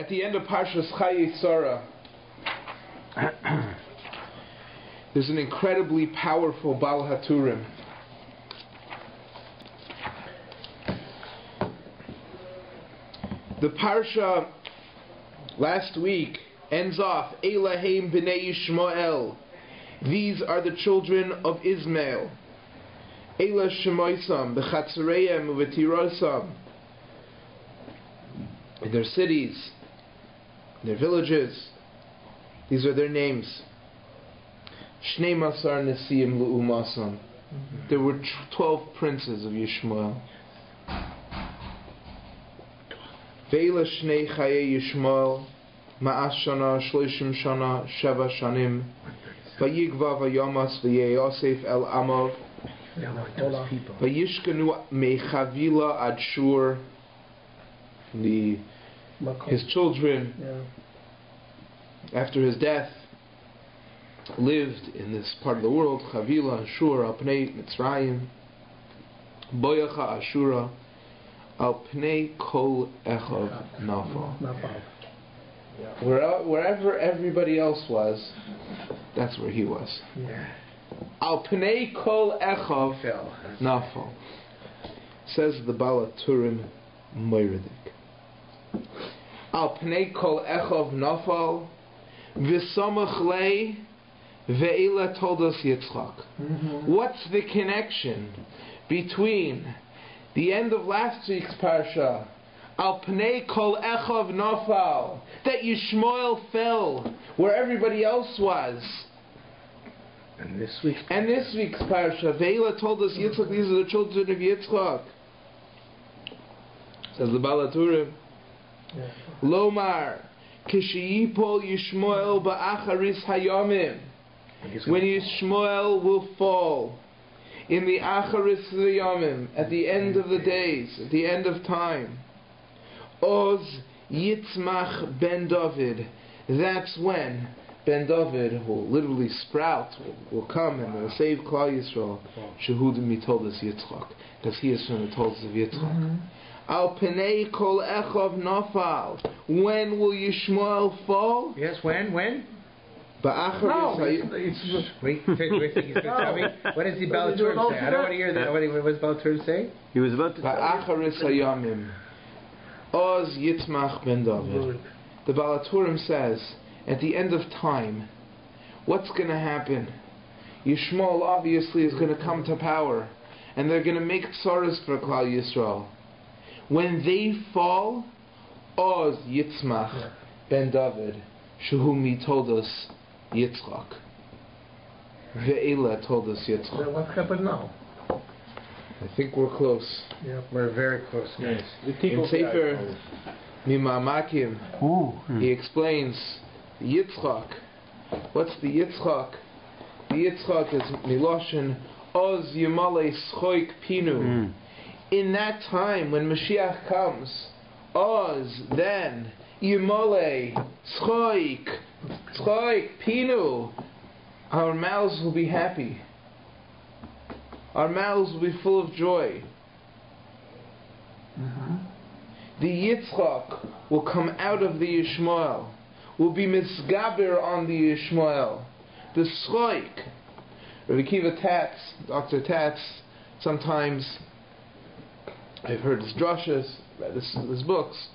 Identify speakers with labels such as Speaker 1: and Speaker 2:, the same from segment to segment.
Speaker 1: At the end of Parshas Chayei Sarah, there's an incredibly powerful Baal HaTurim. The Parsha last week ends off, Eloheim b'nei Yishmael. These are the children of Ismail. Ela shemoisam b'chatzereim u'v'tirosam. In their cities, their villages, these are their names. Shnei Masar Nesiim Lu'umasam. There were 12 princes of Yishmael. Ve'ila Shnei Chayei Yishmael Ma'as Shana Shloshim Shana Sheva Shanim Vayigva Vayamas V'Yosef El Amav Vayishkanu Mechavila Ad Shur. His children, after his death, lived in this part of the world. Chavila, Ashur, Al Pnei Mitzrayim, Boyacha Ashura, Al Pnei Kol Echov Nafal. Wherever everybody else was, that's where he was. Al Pnei Kol Echov Nafal. Says the Baal HaTurim Moiridik. Al Pnei Kol Echov Nafal V'Samach Lei Ve'ila Toldos Yitzchak. What's the connection between the end of last week's parsha, Al Pnei Kol Echov Nafal, that Yishmael fell where everybody else was, and this week's parsha, Ve'ila Toldos Yitzchak, these are the children of Yitzchak. Says the Baal HaTurim, Lomar Kishiyipol Yishmael Ba'acharis Hayamim. When Yishmael will fall in the Acharis Hayamim, at the end of the days, at the end of time, Oz Yitzmach Ben David. That's when Ben David will literally sprout, will come and will save Klal Yisrael. Shehudim Toldos Yitzchak, because he is from the Toldos of Yitzchak. Al Pnei Kol Echov Nafal. When will Yishmael fall?
Speaker 2: Yes, when?
Speaker 1: Wait,
Speaker 2: he's going to tell me. What does the Baal HaTurim say? I don't want to hear that. What does Baal HaTurim say?
Speaker 3: He was about to
Speaker 1: Ba'acharis Hayamim Oz Yitzmach Ben David. The Baal HaTurim says, at the end of time, what's going to happen? Yishmael obviously is going to come to power, and they're going to make tsaras for Klal Yisrael. When they fall, Oz Yitzmach Ben David, Shehumi Toldos Yitzchak. Ve'ela Toldos Yitzchak.
Speaker 4: What happened now?
Speaker 1: I think we're close.
Speaker 2: Yeah, we're very close, guys.
Speaker 1: In Sefer Mimamakim, he explains Yitzchak. What's the Yitzchak? The Yitzchak is Miloshin Oz Yimale Schoik Pinu. In that time, when Mashiach comes, Oz, then, Yimale, Schoik, Pinu, our mouths will be happy. Our mouths will be full of joy. The Yitzchak will come out of the Yishmael, will be misgaber on the Yishmael. The Schoik, Rabbi Kiva Tatz, Dr. Tatz, sometimes I've heard his drashas, read his books,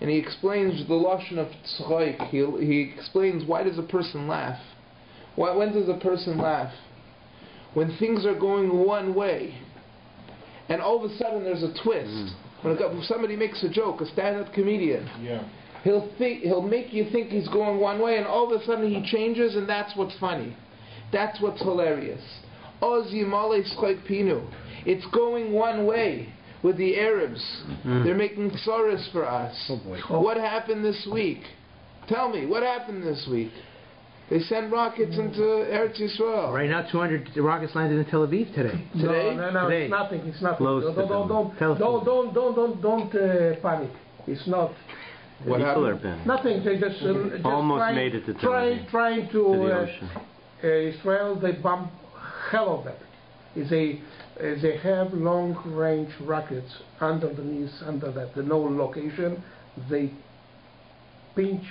Speaker 1: and he explains the lashon of tzchoik. He explains, why does a person laugh? When does a person laugh? When things are going one way, and all of a sudden there's a twist. When somebody makes a joke, a stand-up comedian, he'll make you think he's going one way, and all of a sudden he changes, and that's what's funny. That's what's hilarious. Oz Yimale Tzchoik Pinu. It's going one way. With the Arabs, they're making tsaras for us. What happened this week? Tell me, what happened this week? They sent rockets into Eretz Yisrael.
Speaker 2: Right now, 200 rockets landed in Tel Aviv today.
Speaker 4: No,
Speaker 2: today.
Speaker 4: It's nothing. It's nothing. Don't panic. It's not.
Speaker 1: What happened?
Speaker 4: Nothing. They just
Speaker 3: almost made it to Tel Aviv.
Speaker 4: Trying to Israel. They bomb hell of it. They have long-range rockets under that. The no location. They pinch,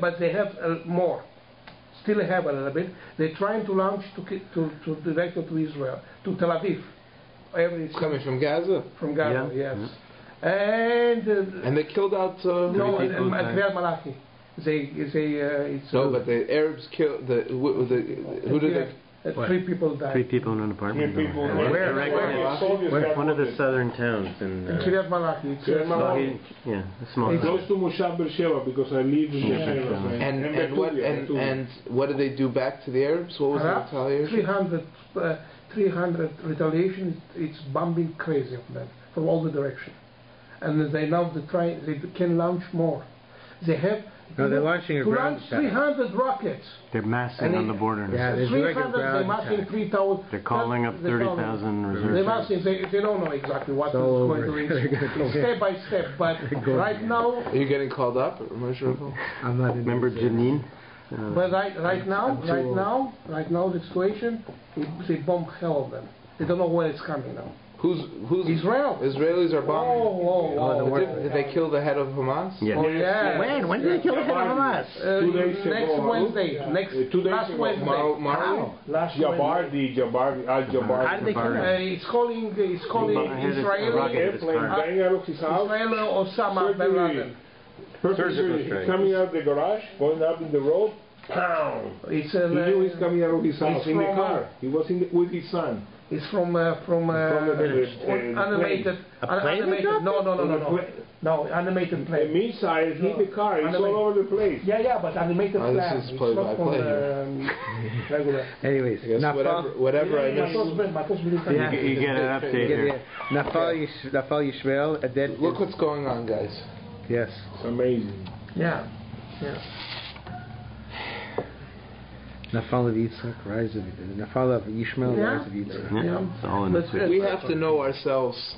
Speaker 4: but they have more. Still have a little bit. They're trying to launch to direct it to Israel, to Tel Aviv.
Speaker 1: It's coming from Gaza?
Speaker 4: From Gaza,
Speaker 3: Yeah.
Speaker 4: yes.
Speaker 1: And they killed out...
Speaker 4: no, Kriyat Malachi.
Speaker 1: but the Arabs killed... who did they...
Speaker 4: 3 people died.
Speaker 3: 3 people in an apartment. One of the southern towns in
Speaker 4: Kriyat Malachi.
Speaker 3: yeah, a small
Speaker 5: It's close to Moshav Beersheva because I live in Beersheva.
Speaker 1: And what did they do back to the Arabs? What was the retaliation?
Speaker 4: 300 retaliation. It's bombing crazy of them from all the direction, and they can launch more. They have.
Speaker 2: No, they're launching a ground
Speaker 4: attack. 300 rockets.
Speaker 3: They're massing on the border.
Speaker 2: Yeah, there's
Speaker 4: 300. They're massing 3,000.
Speaker 3: They're calling up 30,000 reserves.
Speaker 4: They're massing. They don't know exactly what is going to reach. Step by step, but right now.
Speaker 1: Are you getting called up?
Speaker 2: I'm not.
Speaker 3: Remember Janine?
Speaker 4: But right now, the situation, they bomb hell of them. They don't know where it's coming now.
Speaker 1: Who's
Speaker 4: Israel?
Speaker 1: Israelis are bombing. Did they kill the head of Hamas?
Speaker 3: Yeah.
Speaker 4: Oh, yeah.
Speaker 2: When did they kill the head of Hamas?
Speaker 5: 2 days ago.
Speaker 4: Next Wednesday. 2 days
Speaker 5: last
Speaker 4: ago.
Speaker 5: Wednesday.
Speaker 4: Last
Speaker 5: Jabbar,
Speaker 2: How did they kill him?
Speaker 4: It's calling Israel. Israel Osama bin Laden.
Speaker 5: He's coming out of the garage, going up in the road. Pound! He knew he's coming out of his house in the car. He was with his son.
Speaker 4: It's from animated. No, animated plane.
Speaker 5: The missile hit the car. It's all over the place.
Speaker 4: Yeah, but animated plane.
Speaker 1: This is play by play.
Speaker 4: Regular.
Speaker 2: Anyways,
Speaker 1: whatever I missed.
Speaker 3: You get an update here.
Speaker 2: Nafal Yishmael.
Speaker 1: Look what's going on, guys.
Speaker 2: Yes.
Speaker 5: It's amazing.
Speaker 4: Yeah.
Speaker 2: Nafal of Yitzchak, rise of Nafal of Yishmael, rise of Yitzchak.
Speaker 3: Yeah. It's all in the
Speaker 1: We have to know ourselves.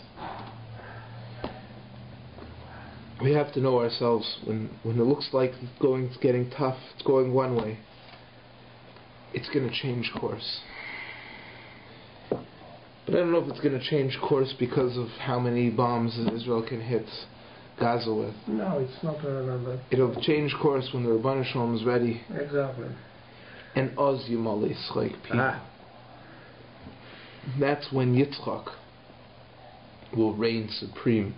Speaker 1: We have to know ourselves when it looks like it's getting tough, it's going one way. It's going to change course. But I don't know if it's going to change course because of how many bombs Israel can hit Gaza with.
Speaker 4: No, it's not a number.
Speaker 1: It'll change course when the Rebbeinu Shalom is ready.
Speaker 4: Exactly.
Speaker 1: And Oz Yimali Schleik people. That's when Yitzchak will reign supreme.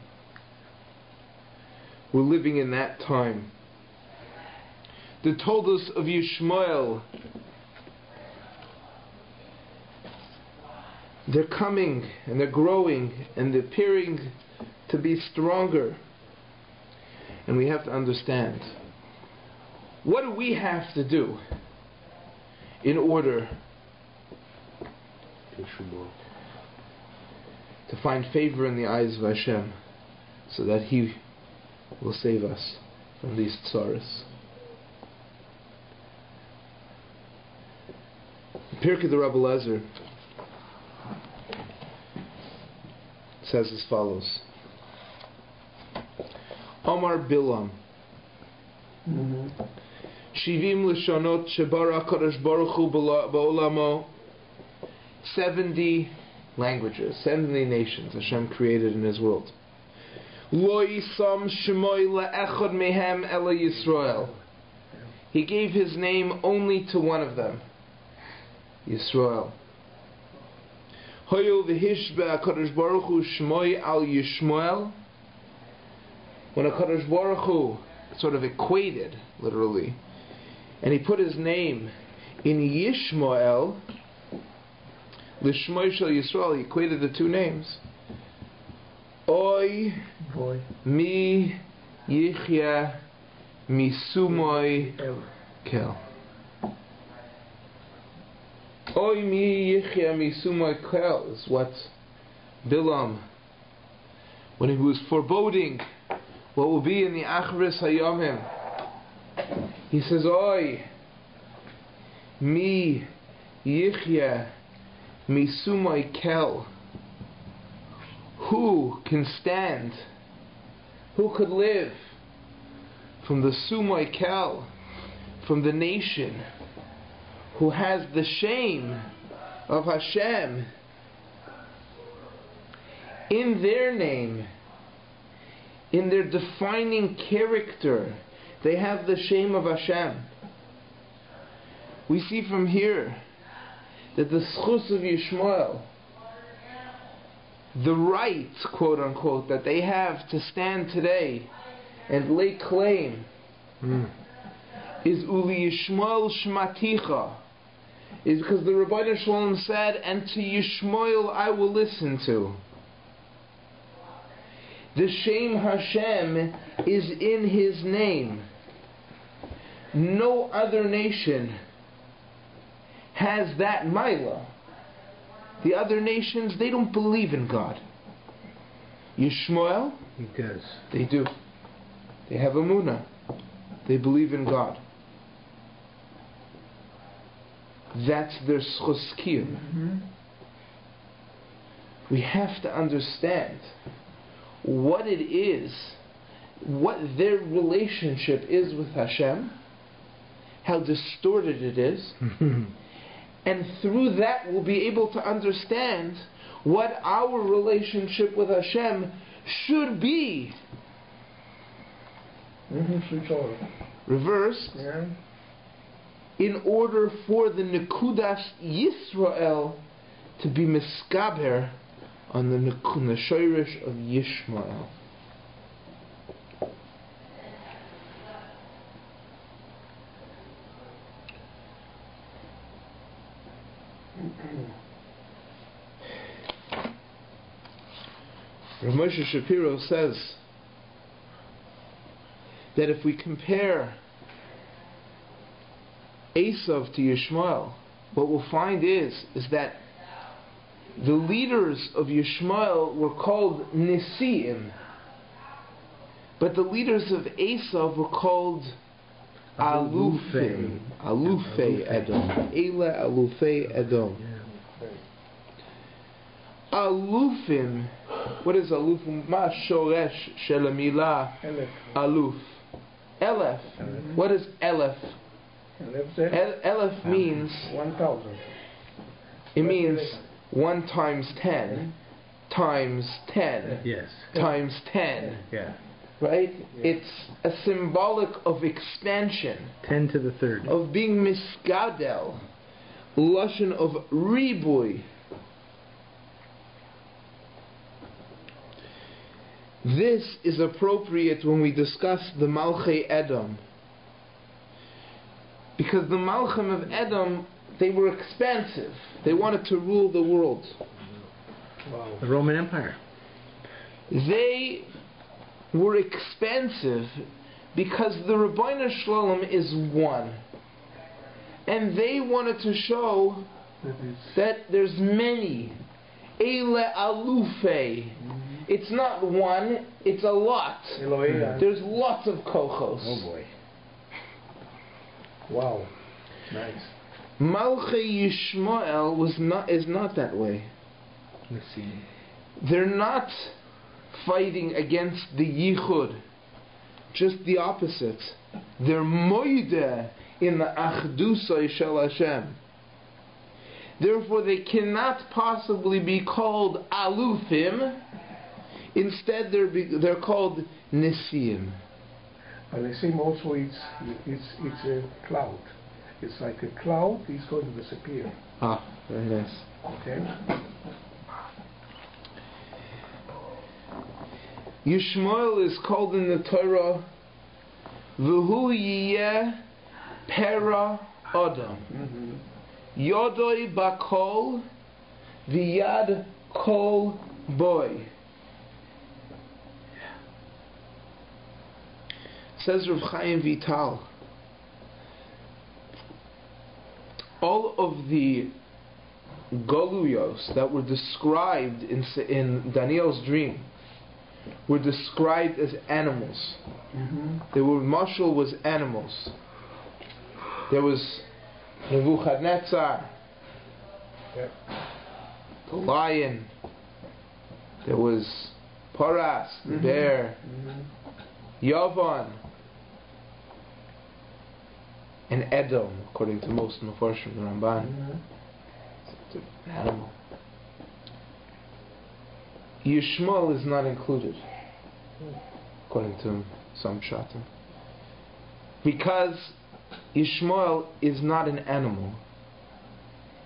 Speaker 1: We're living in that time. The Toldos of Yishmael, they're coming and they're growing and they're appearing to be stronger. And we have to understand, what do we have to do in order to find favor in the eyes of Hashem so that He will save us from these tsaras? Pirkei the Rabbi Lezer says as follows: Omar Bilam, Shivim Lishonot Shebara Kadosh Baruch Hu Ba'olamo, 70 languages, 70 nations Hashem created in His world. Lo Yisam Shemoi Le'echad Mehem Ela Yisrael. He gave His name only to one of them, Yisrael. Hoyo v'hishba HaKadosh Baruch Hu Shmoi al Yishmael. When HaKadosh Baruch Hu sort of equated, literally, and He put His name in Yishmael, L'Shmoi Shel Yisrael, He equated the two names. Oy mi yichya misumoi kel. Oy mi yichya misumoi kel is what Bilam, when he was foreboding what will be in the Achris Hayomim, he says, Oy mi yichya misumoi kel. Who can stand? Who could live from the Sumoi Kel, from the nation who has the shame of Hashem in their name, in their defining character, They have the shame of Hashem. We see from here that the schus of Yishmael, the right, quote unquote, that they have to stand today and lay claim is Uli Yishmael Shmaticha, is because the Rabbi Shalom said, and to Yishmael I will listen to. The Shem Hashem is in His name. No other nation has that Maila. The other nations, they don't believe in God. Yishmael,
Speaker 2: He does.
Speaker 1: They do. They have Emunah. They believe in God. That's their schus kiyum. We have to understand what it is, what their relationship is with Hashem, how distorted it is, and through that we'll be able to understand what our relationship with Hashem should be. Reversed, in order for the Nekudas Yisrael to be miskaber on the Shoirish of Yishmael. Rav Moshe Shapiro says that if we compare Esav to Yishmael, what we'll find is that the leaders of Yishmael were called Nisiim, but the leaders of Esav were called Alufim. Alufei Edom. Eile Alufei Edom. Alufim. What is Alufim? Ma shoresh shel milah Aluf. Elef. What is Elef? Elef means
Speaker 4: 1,000.
Speaker 1: It means 1 times 10 times 10 times 10.
Speaker 2: Yeah.
Speaker 1: Right? It's a symbolic of expansion.
Speaker 2: 10 to the third.
Speaker 1: Of being miskadel. Lashon of ribui. This is appropriate when we discuss the Malchei Edom. Because the Malchim of Edom, they were expansive. They wanted to rule the world.
Speaker 2: Wow. The Roman Empire.
Speaker 1: They were expansive because the Rabbeinu Shalom is one. And they wanted to show that there's many. Eile Alufei. It's not one, it's a lot. There's lots of kochos.
Speaker 2: Oh boy.
Speaker 4: Wow. Nice.
Speaker 1: Malchei Yishmael is not that way.
Speaker 2: Let's see.
Speaker 1: They're not fighting against the Yichud. Just the opposite. They're moide in the Achdusai Shel Hashem. Therefore they cannot possibly be called Alufim. Instead they're called Nisiim.
Speaker 4: And Nisiim also it's a cloud. It's like a cloud, it's going to disappear.
Speaker 1: Ah, very nice.
Speaker 4: Okay.
Speaker 1: Yishmael is called in the Torah V'hu yiyeh pera Adam. Yodoi bakol v'yad kol boy. Says Rav Chaim Vital, all of the Goluyos that were described in Daniel's dream were described as animals. They were, mashal was animals. There was Nebuchadnezzar, the lion. There was Paras, the bear, Yavan, and Edom, according to most Mefarshim, the Ramban. It's an animal. Yishmael is not included, according to some Shatim. Because Yishmael is not an animal.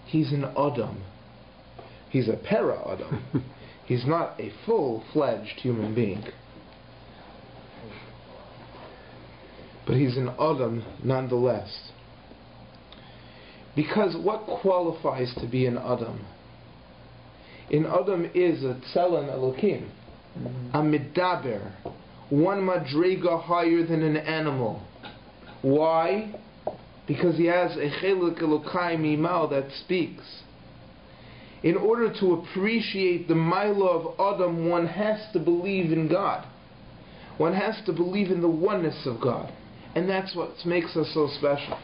Speaker 1: He's an Adam. He's a para Adam. He's not a full-fledged human being. But he's an Adam nonetheless. Because what qualifies to be an Adam? An Adam is a Tzelem Elokim, a Midaber, one Madrega higher than an animal. Why? Because he has a Chelik Elokai Mimao that speaks. In order to appreciate the Maila of Adam, one has to believe in God. One has to believe in the oneness of God. And that's what makes us so special.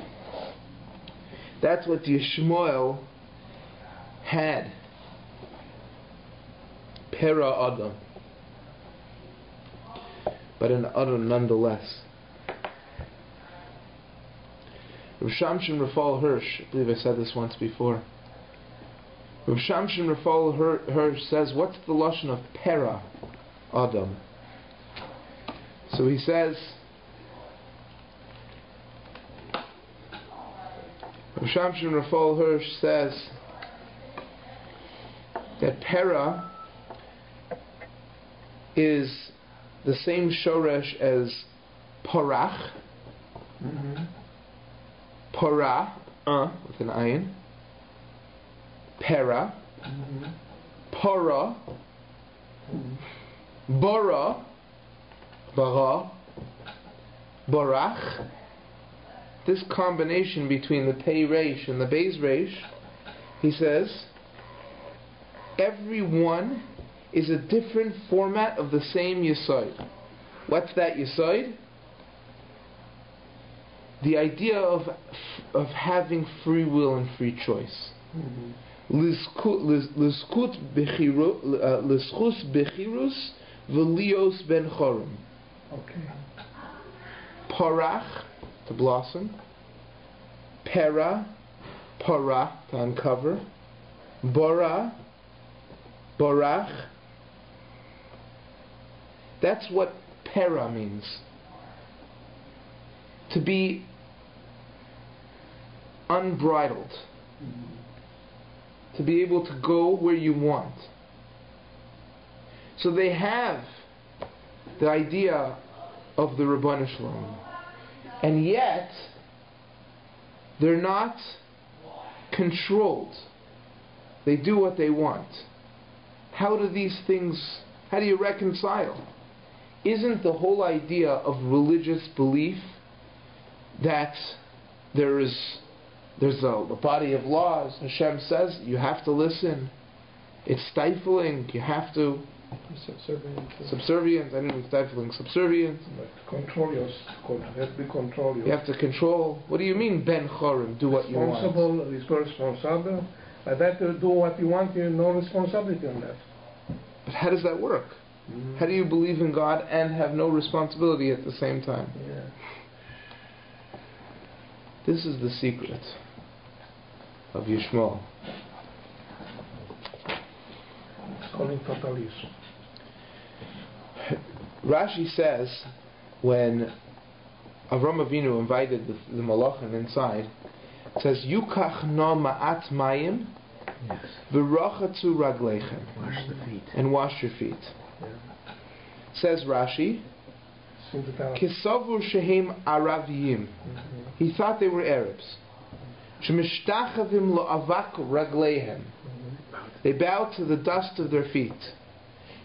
Speaker 1: That's what Yishmael had. Para Adam. But an Adam nonetheless. Rav Shamshin Rafal Hirsch, I believe I said this once before. Rav Shamshin Rafal Hirsch says, what's the lashon of Para Adam? So he says, Rav Shamshin Rafal Hirsch says that Para is the same shoresh as Parach. Para, with an ayin. Para. Para. Bara. Bara. Barach. This combination between the Pei Reish and the Beis Reish, he says, every one is a different format of the same Yesod. What's that Yesod? The idea of having free will and free choice. L'schus bechirus v'lios ben chorim. Parach, to blossom. Pera, para, to uncover. Bara, barach. That's what para means. To be unbridled. To be able to go where you want. So they have the idea of the Rabbanu Shalom. And yet, they're not controlled. They do what they want. How do you reconcile? Isn't the whole idea of religious belief that there's a body of laws? Hashem says you have to listen. It's stifling. You have to subservience. I didn't mean stifling. Subservience.
Speaker 4: Control yourself. You have to control yourself.
Speaker 1: You have to control. What do you mean, Ben Chorim? Do what you want.
Speaker 4: Responsible. But that to do what you want, you have no responsibility on that.
Speaker 1: But how does that work? How do you believe in God and have no responsibility at the same time?
Speaker 4: Yeah.
Speaker 1: This is the secret of Yishmael.
Speaker 4: It's called totalism.
Speaker 1: Rashi says when Avram Avinu invited the Malachim inside, it says, Yukach no ma'at mayim v'rachatzu raglechem.
Speaker 2: Wash the feet.
Speaker 1: And wash your feet.
Speaker 4: Yeah.
Speaker 1: Says Rashi, Kisavur shehem Araviyim. He thought they were Arabs. Shemishtachavim lo'avak ragleihem. They bowed to the dust of their feet.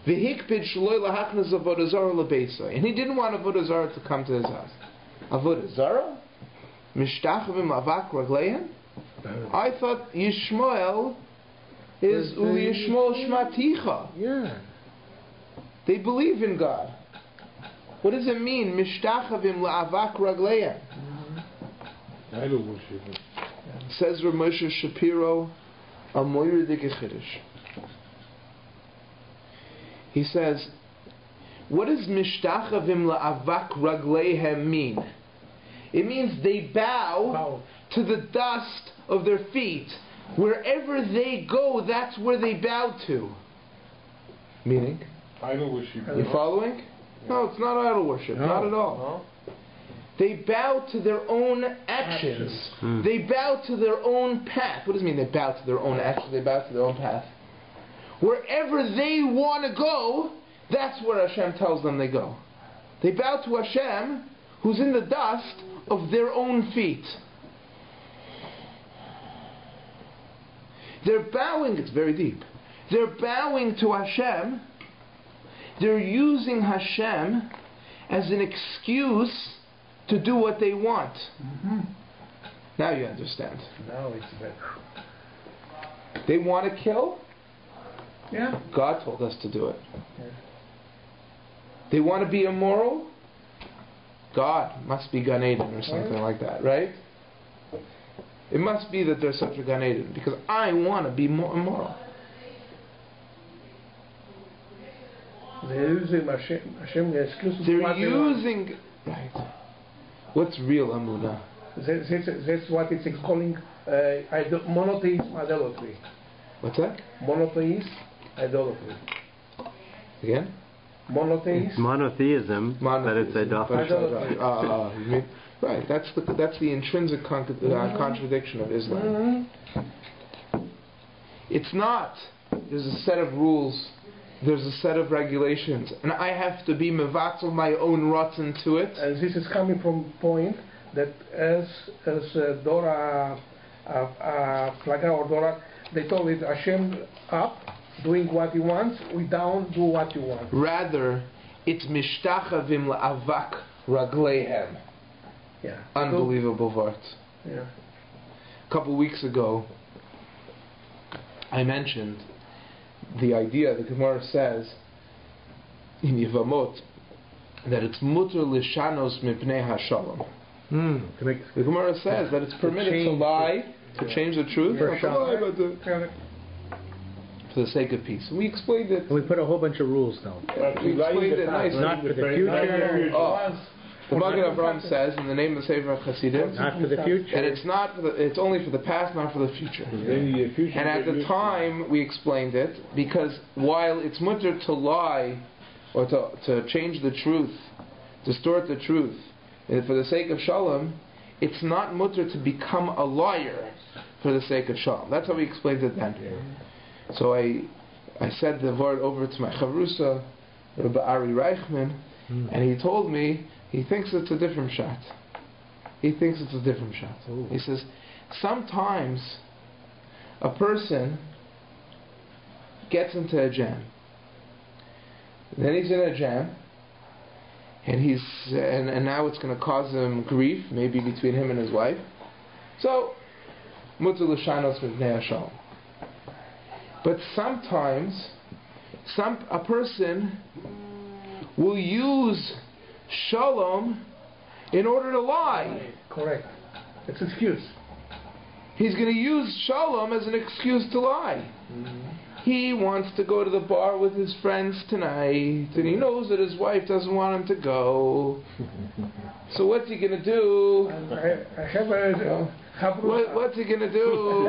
Speaker 1: V'hikpid shloi lahachnas avodah zarah lebeisai. And he didn't want avodah zarah to come to his house. Avodah zarah? Mishtachavim avak ragleihem? I thought Yishmael is Uli Yishmael Shmaticha.
Speaker 2: Yeah.
Speaker 1: They believe in God. What does it mean? Mishtachavim la'avak ragleihem.
Speaker 5: Idol worship.
Speaker 1: Says Rav Moshe Shapiro, a Moira de Gechidish. He says, what does mishtachavim la'avak ragleihem mean? It means they bow to the dust of their feet. Wherever they go, that's where they bow to. Meaning?
Speaker 5: Idol worship.
Speaker 1: You following? No, it's not idol worship. Not at all. They bow to their own actions. They bow to their own path. What does it mean they bow to their own actions? They bow to their own path. Wherever they want to go, that's where Hashem tells them they go. They bow to Hashem, who's in the dust of their own feet. They're bowing, it's very deep. They're bowing to Hashem. They're using Hashem as an excuse to do what they want. Now you understand.
Speaker 4: Now it's better.
Speaker 1: They want to kill?
Speaker 4: Yeah.
Speaker 1: God told us to do it.
Speaker 4: Yeah.
Speaker 1: They want to be immoral? God must be Gan Eden or something like that, right? It must be that there's such a Gan Eden because I want to be more immoral.
Speaker 4: They're using Hashem exclusive.
Speaker 1: They're using... Right. What's real Amunah?
Speaker 4: That's what it's calling monotheism idolatry.
Speaker 1: What's that?
Speaker 4: Monotheism idolatry.
Speaker 1: Again?
Speaker 3: It's monotheism, but it's idolatry.
Speaker 1: Right, that's the intrinsic contradiction of Islam. It's not. There's a set of rules. There's a set of regulations, and I have to be mevatel my own rotten to it.
Speaker 4: And this is coming from point that as Dora, Plaga or Dora, they told it Hashem up, doing what he wants, we down, do what you want.
Speaker 1: Rather, it's mishtachavim la'avak ragleihem.
Speaker 4: Yeah.
Speaker 1: Unbelievable vart.
Speaker 4: Yeah.
Speaker 1: A couple of weeks ago, I mentioned the idea, the Gemara says in Yevamot that it's mutter lishanos mipnei hashalom. The Gemara says that it's permitted to lie, to change the truth, for the sake of peace. We explained it.
Speaker 2: And we put a whole bunch of rules down.
Speaker 1: We explained it nicely.
Speaker 2: Not for the future.
Speaker 1: The Magen Avraham says in the name of the Sefer Hasidim,
Speaker 2: not for the future,
Speaker 1: and it's only for the past, not for the future. And at the time we explained it because while it's mutter to lie or to change the truth, distort the truth, and for the sake of shalom, it's not mutter to become a liar for the sake of shalom. That's how we explained it then. So I said the word over to my chavrusa, Rabbi Ari Reichman, and he told me he thinks it's a different shot. He thinks it's a different shot. Ooh. He says, sometimes a person gets into a jam. Then he's in a jam, and now it's going to cause him grief, maybe between him and his wife. So, mutter l'shanos mipnei hashalom. But sometimes, a person will use shalom in order to lie.
Speaker 4: Correct. It's an excuse.
Speaker 1: He's going to use shalom as an excuse to lie. He wants to go to the bar with his friends tonight, and he knows that his wife doesn't want him to go. So what's he going to do? What's he going to do?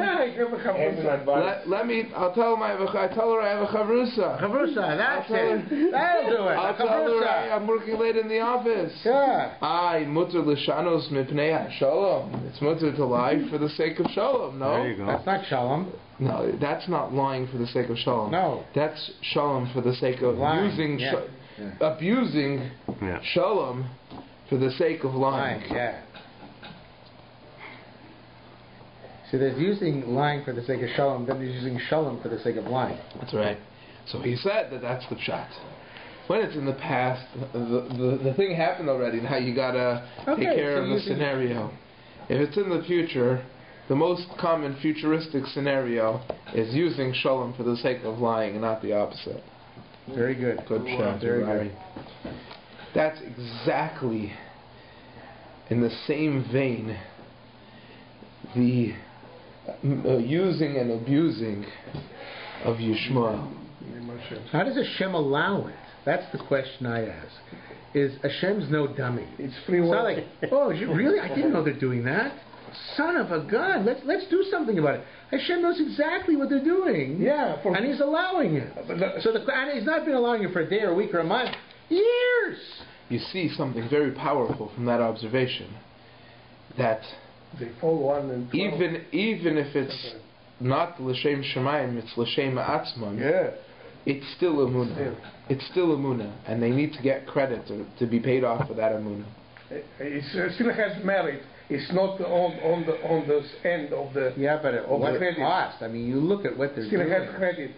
Speaker 1: I'll tell him I tell her I have a chavrusa.
Speaker 2: Chavrusa, that's it. That'll do it.
Speaker 1: I'll tell her I'm working late in the office.
Speaker 2: Sure.
Speaker 1: Mutter l'shanos mipnei hashalom. It's mutter to lie for the sake of shalom. No,
Speaker 3: there you go.
Speaker 2: That's not shalom.
Speaker 1: No, that's not lying for the sake of shalom.
Speaker 2: No,
Speaker 1: that's shalom for the sake of
Speaker 2: lying.
Speaker 1: Abusing shalom for the sake of lying.
Speaker 2: Yeah. So there's using lying for the sake of shalom, then there's using shalom for the sake of lying.
Speaker 1: That's right. So he said that's the pshat. When it's in the past, the thing happened already. Now you gotta take care of the scenario. If it's in the future, the most common futuristic scenario is using shalom for the sake of lying and not the opposite.
Speaker 2: Very good.
Speaker 1: Good pshat. Very good. That's exactly in the same vein the using and abusing of Yishmael.
Speaker 2: How does Hashem allow it? That's the question I ask. Is Hashem's no dummy?
Speaker 4: It's free will.
Speaker 2: It's not like, oh, really? I didn't know they're doing that. Son of a gun! Let's do something about it. Hashem knows exactly what they're doing.
Speaker 4: Yeah,
Speaker 2: and He's allowing it. And He's not been allowing it for a day or a week or a month. Years.
Speaker 1: you see something very powerful from that observation. That
Speaker 4: they fall 1 and 12.
Speaker 1: even if it's not l'shem shemayim, it's l'shem atzmon.
Speaker 4: Yeah.
Speaker 1: It's still emunah. It's still emunah, and they need to get credit to be paid off for that emunah.
Speaker 4: It still has merit. It's not on the end of the.
Speaker 2: Yeah, but what it cost? I mean, you look at what they're
Speaker 4: still
Speaker 2: doing.
Speaker 4: Still has credit.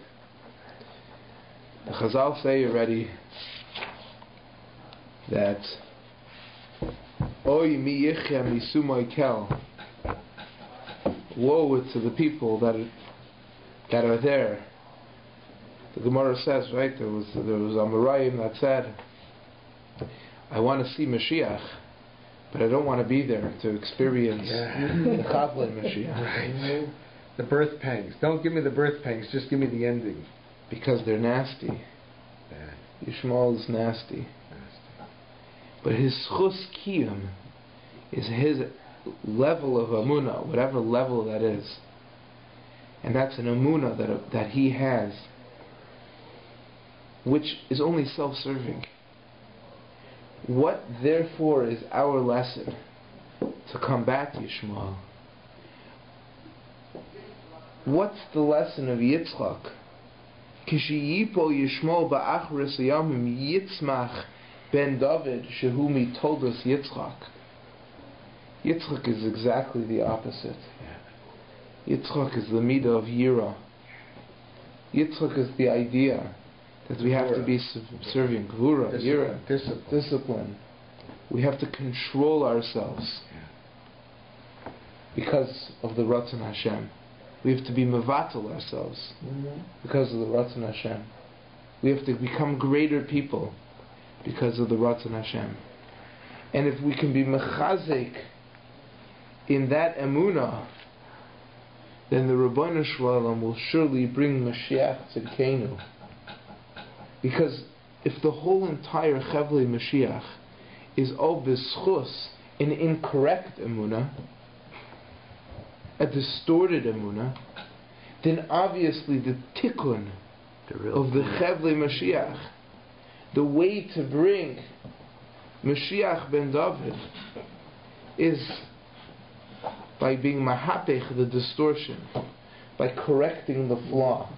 Speaker 1: The Chazal say already that Oy mi yichya misumay kel. Woe to the people that are there. The Gemara says, right, there was a Merayim that said, I want to see Mashiach, but I don't want to be there to experience the Chavlei Mashiach.
Speaker 2: The birth pangs. Don't give me the birth pangs, just give me the ending.
Speaker 1: Because they're nasty. Yishmael is nasty. But his chus kiyum is his level of amunah, whatever level that is. And that's an amunah that he has, which is only self-serving. What therefore is our lesson to combat Yishmael? What's the lesson of Yitzchak? Kishiyipol Yishmael ba'achris yamim yitzmach ben David shehumi Toldos Yitzchak. Yitzchak is exactly the opposite. Yitzchak is the midah of Yira. Yitzchak is the idea that we have to be serving Gvura, Yira, discipline. We have to control ourselves because of the Ratzon Hashem. We have to be mevatel ourselves because of the Ratzon Hashem. We have to become greater people because of the Ratzon Hashem. And if we can be mechazik in that emunah, then the Rabbeinu Shalom will surely bring Mashiach Tzidkenu. Because if the whole entire Chavlei Mashiach is all b'schus, an incorrect emunah, a distorted emunah, then obviously the tikkun of the Chavlei Mashiach, the way to bring Mashiach ben David, is by being mahapech, the distortion, by correcting the flaw,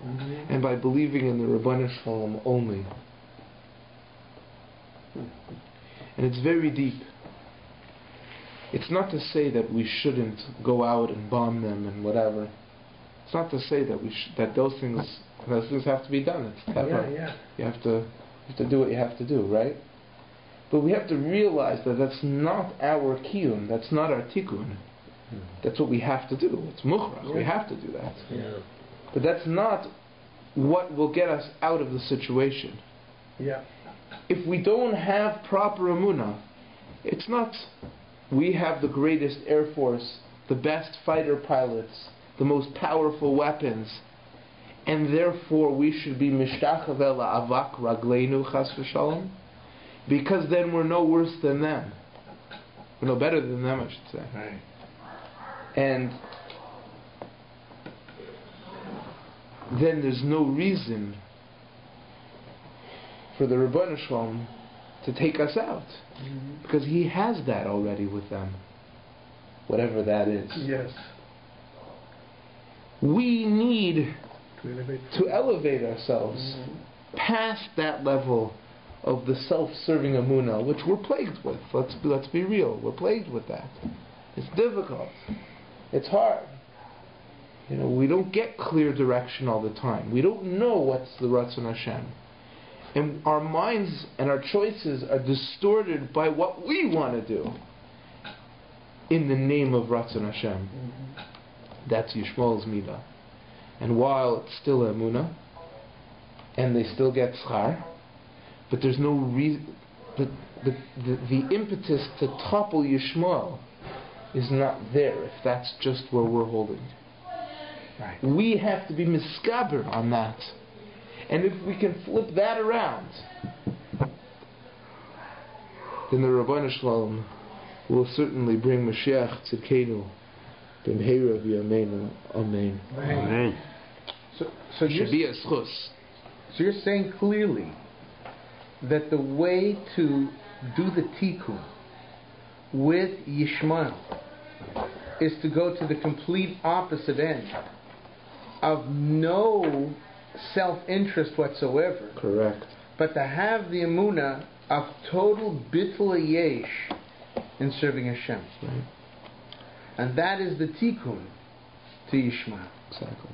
Speaker 1: and by believing in the Rabbeinu Shalom only. And it's very deep. It's not to say that we shouldn't go out and bomb them and whatever. It's not to say that that those things have to be done. It's Heber. You have to do what you have to do, right? But we have to realize that that's not our kiyum. That's not our tikkun. That's what we have to do. It's mukhrach. We have to do that. But that's not what will get us out of the situation. If we don't have proper emunah, it's not we have the greatest air force, the best fighter pilots, the most powerful weapons, and therefore we should be mishtachav el avak ragleinu chas v'shalom, because then we're no worse than them. We're no better than them, I should say.
Speaker 2: Right.
Speaker 1: And then there's no reason for the Rabbeinu Shalom to take us out, because he has that already with them, whatever that is. We need to elevate ourselves past that level of the self-serving emunah, which we're plagued with. Let's be real. We're plagued with that. It's difficult. It's hard. We don't get clear direction all the time. We don't know what's the Ratzon Hashem. And our minds and our choices are distorted by what we want to do in the name of Ratzon Hashem. That's Yishmael's midah. And while it's still emunah, and they still get schar, but there's no reason. The impetus to topple Yishmael is not there if that's just where we're holding.
Speaker 2: Right.
Speaker 1: We have to be miskaber on that. And if we can flip that around, then the Rabbeinu Shalom will certainly bring Mashiach Tzidkenu b'mheira v'yameinu. Amen.
Speaker 3: Amen.
Speaker 2: So
Speaker 1: should be a schus.
Speaker 2: So you're saying clearly that the way to do the tikkun with Yishmael is to go to the complete opposite end of no self-interest whatsoever.
Speaker 1: Correct.
Speaker 2: But to have the emunah of total bittul yesh in serving Hashem.
Speaker 1: Right.
Speaker 2: And that is the tikkun to Yishmael.
Speaker 1: Exactly.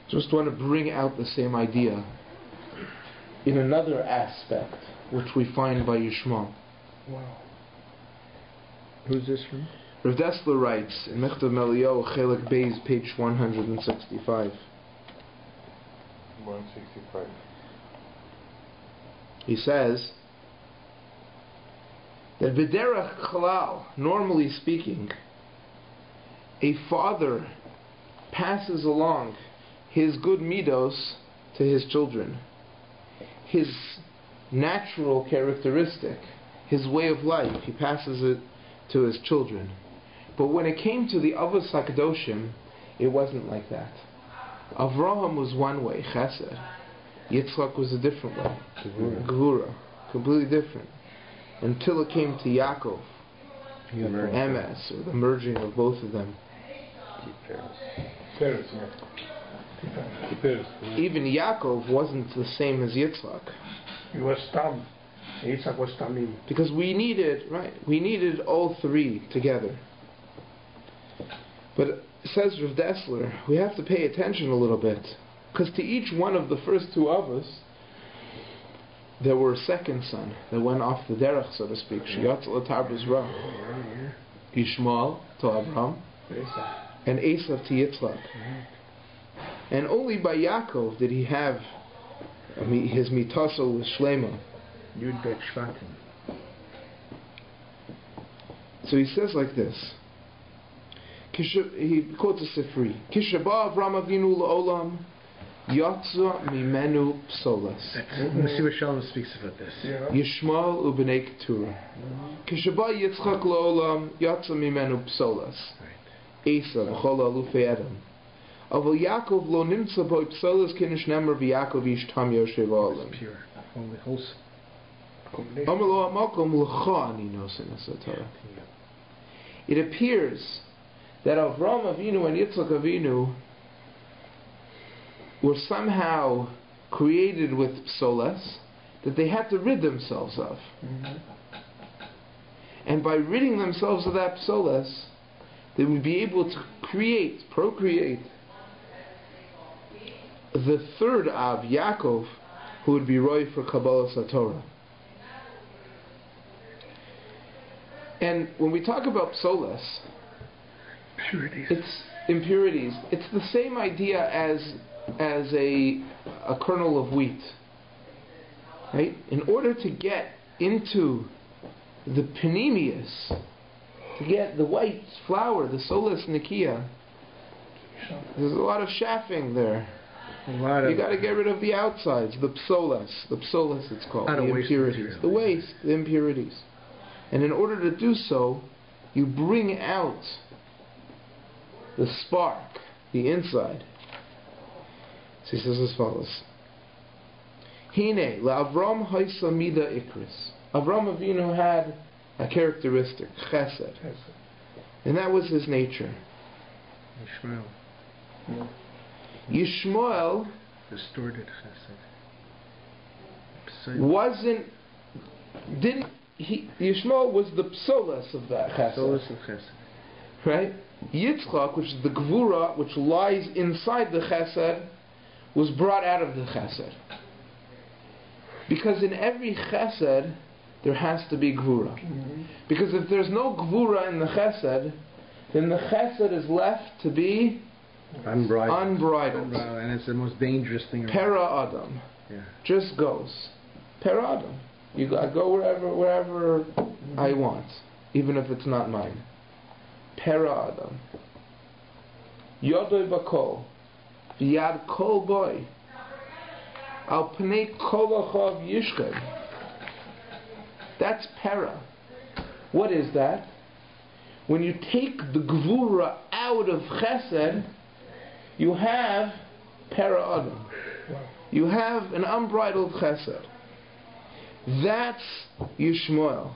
Speaker 1: Just want to bring out the same idea in another aspect, which we find by Yishmael.
Speaker 4: Wow.
Speaker 2: Who's this from?
Speaker 1: Rav Dessler writes in Mechtav Melio, Chelik Beis, page 165.
Speaker 5: 165.
Speaker 1: He says that B'derech Chalal, normally speaking, a father passes along his good midos to his children, his natural characteristic, his way of life, he passes it to his children. But when it came to the Avos HaKadoshim, it wasn't like that. Avraham was one way, Chesed. Yitzchak was a different way, Gevura, completely different. Until it came to Yaakov, Emes, or the merging of both of them. Even Yaakov wasn't the same as Yitzchak.
Speaker 4: He was Tam. Yitzchak was Tamim.
Speaker 1: Because we needed all three together. But says Rav Dessler, we have to pay attention a little bit. Because to each one of the first two of us, there were a second son that went off the derech, so to speak. Sheyatz l'tar b'zra. Yishmael to Abraham, and Esav to Yitzchak. And only by Yaakov did he have his mitasol with Shlema.
Speaker 2: Yud Bet Shvatim.
Speaker 1: So he says like this. He quotes a Sifri. Kishaba Avraham Avinu la'olam yatza mimenu psolas.
Speaker 2: Let's see what Shalom speaks about this.
Speaker 1: Yishmael u'bnei Keturah. Kishaba Yitzchak la'olam yatza mimenu psolas. Esav v'chol alufei Edom. Aval Yaakov lo nimtza bo psolas kinish nemer v'Yaakov ish tam yoshev olam.
Speaker 2: Pure, holy, wholesome.
Speaker 1: It appears that Avraham Avinu and Yitzchak Avinu were somehow created with psolas that they had to rid themselves of. And by ridding themselves of that psolas, they would be able to procreate the third Av, Yaakov, who would be Roy for Kabbalah Satorah. And when we talk about psolas, it's impurities. It's the same idea as a kernel of wheat. Right? In order to get into the panemius, to get the white flour, the solas nikia, there's a lot of shaffing there. You got to get rid of the outsides, the psolas it's called, the impurities, the waste, the impurities. And in order to do so, you bring out the spark, the inside. So he says as follows. Hine, la'Avram haisa mida ikris. Avram Avinu had a characteristic, chesed. And that was his nature. Yishmael
Speaker 2: distorted chesed.
Speaker 1: Yishmael was the psolas of that chesed.
Speaker 2: Psolas of chesed.
Speaker 1: Right? Yitzchak, which is the gevura, which lies inside the chesed, was brought out of the chesed. Because in every chesed, there has to be gevura. Because if there's no gevura in the chesed, then the chesed is left to be unbridled.
Speaker 2: And it's the most dangerous thing.
Speaker 1: Pera Adam.
Speaker 2: Yeah.
Speaker 1: Just goes. Pera Adam. I go wherever I want, even if it's not mine. Pera Adam. Yodoi bakol. V'yad kol boy. Al pnei kol achav yishked. That's pera. What is that? When you take the gevura out of chesed, you have pera Adam. You have an unbridled chesed. That's Yishmael.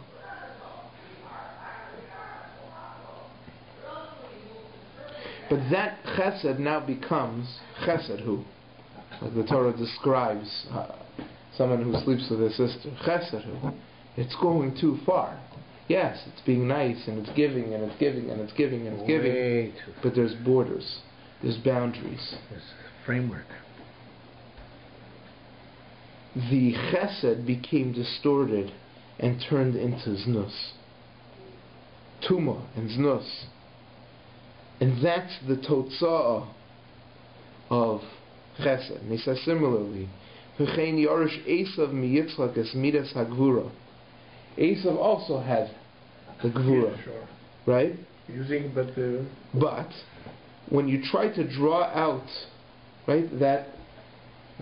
Speaker 1: But that chesed now becomes chesed who? Like the Torah describes someone who sleeps with his sister. Chesed who? It's going too far. Yes, it's being nice and it's giving and it's giving and it's giving and it's giving. But there's borders. There's boundaries.
Speaker 2: There's a framework.
Speaker 1: The chesed became distorted and turned into znus. Tuma and znus. And that's the totza'ah of chesed. And he says similarly, V'chein yorish Esav miyitzchak es midas hagvura. Esav also had the gvura, right?
Speaker 4: Using
Speaker 1: but when you try to draw out, right, that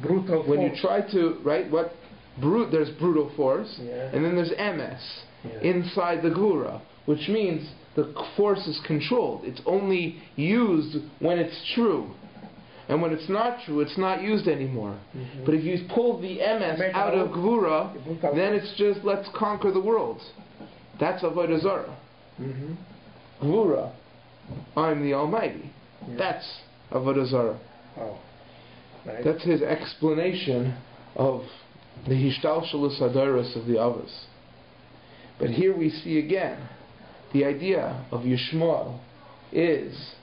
Speaker 4: brutal
Speaker 1: when
Speaker 4: force.
Speaker 1: You try to, right, there's brutal force, and then there's MS inside the gvura, which means the force is controlled. It's only used when it's true. And when it's not true, it's not used anymore. Mm-hmm. But if you pull the MS out of Gvura, then it's just, let's conquer the world. That's Avodah Zarah. Mm-hmm. Gvura, I'm the Almighty. Yeah. That's Avodah Zarah.
Speaker 4: Oh. Right.
Speaker 1: That's his explanation of the Hishtalshalus Hadaras of the Avos. But here we see again, the idea of Yishmael is,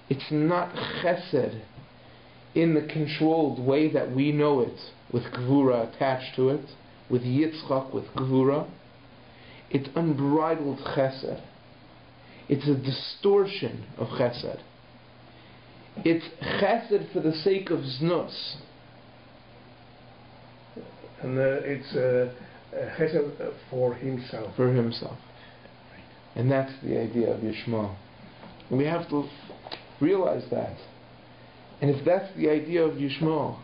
Speaker 1: it's not chesed in the controlled way that we know it, with Gvura attached to it, with Yitzchak, with Gvura. It's unbridled chesed. It's a distortion of chesed. It's chesed for the sake of znus.
Speaker 4: And it's chesed for himself.
Speaker 1: For himself. And that's the idea of Yishmael. And we have to realize that. And if that's the idea of Yishmael,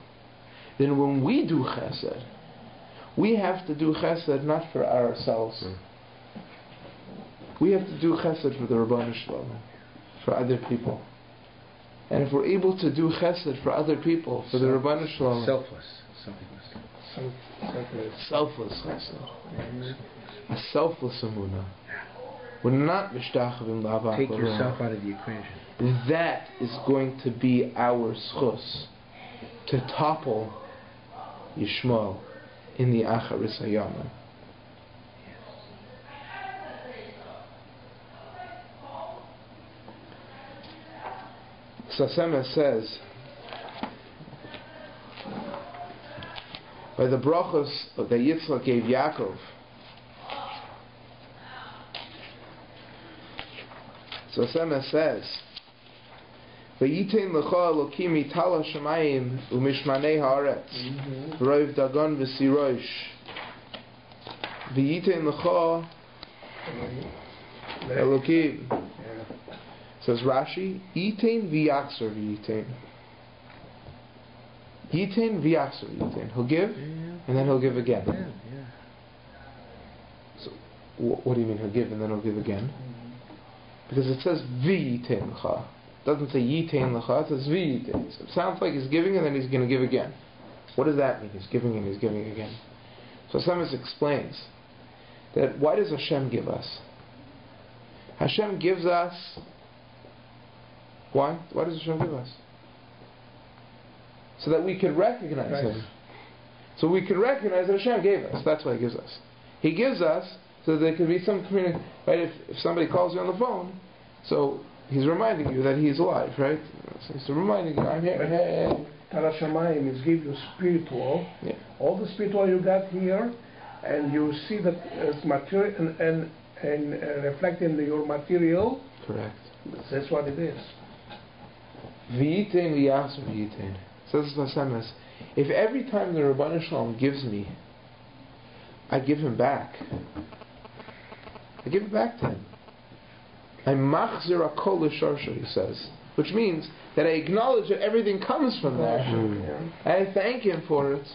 Speaker 1: then when we do chesed, we have to do chesed not for ourselves. We have to do chesed for the Rabbanu Shalom, for other people. And if we're able to do chesed for other people, for the Rabbanu Shalom, selfless chesed, a selfless emunah. We're not mishtachavim la'avach.
Speaker 2: Take yourself out of the equation.
Speaker 1: That is going to be our schus to topple Yishmael in the Acharis Hayamim. Sasema says, by the brachos that Yitzchak gave Yaakov, Sasema says, V'yitein l'cha Elokim mitala shamayim u'mishmanei haaretz v'roiv dagon v'sirosh V'yitein l'cha Elokim. Says Rashi, Yitein v'yachzer v'yitein. Yitein v'yachzer v'yitein. He'll give, and then he'll give again. So, what do you mean he'll give and then he'll give again? Because it says v'yitein l'cha. It doesn't say yitein l'cha, it says v'yitein. So it sounds like he's giving and then he's going to give again. What does that mean? He's giving and he's giving again. So Samus explains that why does Hashem give us? Hashem gives us. Why? Why does Hashem give us? So that we could recognize Him. So we could recognize that Hashem gave us. That's why He gives us. He gives us so that there could be some communication. Right? If somebody calls you on the phone, so He's reminding you that He is alive, right? So He's reminding you, I'm here. Hey.
Speaker 4: Tara Shamayim is give you spiritual. Yeah. All the spiritual you got here, and you see that as material and reflecting your material.
Speaker 1: Correct.
Speaker 4: That's what it is.
Speaker 1: V'yitein v'yachzer v'yitein. Says Vasemes, if every time the Rabbanu Shalom gives me, I give him back. I give it back to him. I machzir akol l'sharsha, he says, which means that I acknowledge that everything comes from there, and I thank him for it.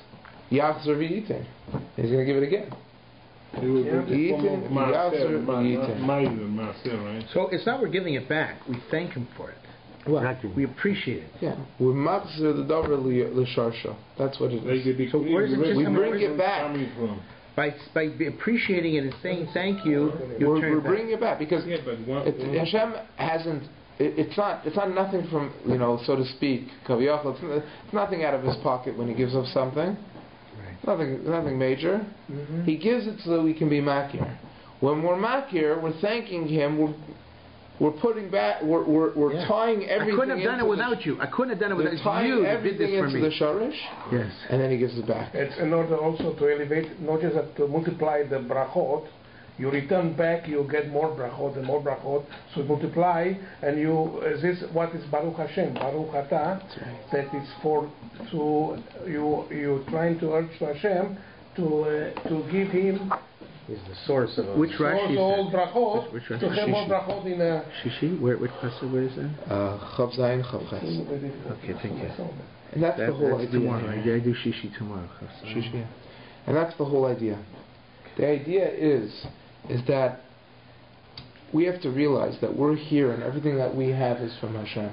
Speaker 1: Yachzer v'yitein. He's going to give it again.
Speaker 2: So it's not we're giving it back. We thank him for it.
Speaker 1: Well,
Speaker 2: we appreciate it.
Speaker 1: Yeah, we machzir the davar l'sharsha. That's what it is.
Speaker 2: So where is it
Speaker 1: we bring it back.
Speaker 2: by appreciating it and saying thank you,
Speaker 1: we're bringing it back because Hashem hasn't. It's not nothing from, so to speak, it's nothing out of his pocket when he gives us something. Right. Nothing major. Mm-hmm. He gives it so that we can be makir. When we're makir, we're thanking him. We're putting back. We're tying everything.
Speaker 2: I couldn't have done it without you. I couldn't have done it without you.
Speaker 1: Tying everything into the shorish.
Speaker 2: Yes.
Speaker 1: And then he gives it back.
Speaker 4: It's in order also to elevate, not just to multiply the brachot. You return back, you get more brachot and more brachot. So multiply, and this what is Baruch Hashem, Baruch Atah. Right. That is for you trying to urge to Hashem to give him.
Speaker 2: Is the source of which Rashi
Speaker 4: all brachot to have more brachot in a
Speaker 2: Shishi. Where which pasuk? Where is that?
Speaker 1: Chav Zayin Chav Ches.
Speaker 2: Okay, thank you.
Speaker 1: And that's the whole idea.
Speaker 2: Tomorrow. I do Shishi tomorrow.
Speaker 1: Shishi, yeah. And that's the whole idea. The idea is that we have to realize that we're here and everything that we have is from Hashem.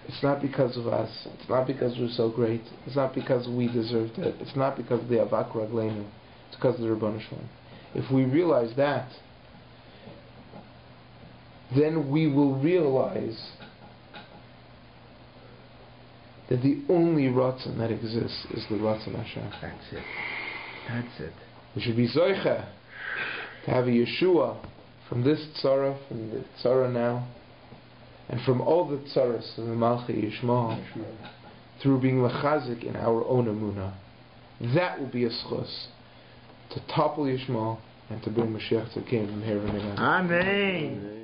Speaker 1: It's not because of us. It's not because we're so great. It's not because we deserved it. It's not because of the Avak Ragleinu. It's because of the Rebbeinu Shalom. If we realize that, then we will realize that the only Ratzon that exists is the Ratzon Hashem.
Speaker 2: That's it. We
Speaker 1: should be Zoicha to have a Yeshua from this tzara, from the tzara now, and from all the tzaras of the Malchi Yishmael, through being lechazik in our own emunah. That will be a schus to topple Yishmael and to bring Mashiach to the kingdom here in Amen.
Speaker 2: Amen.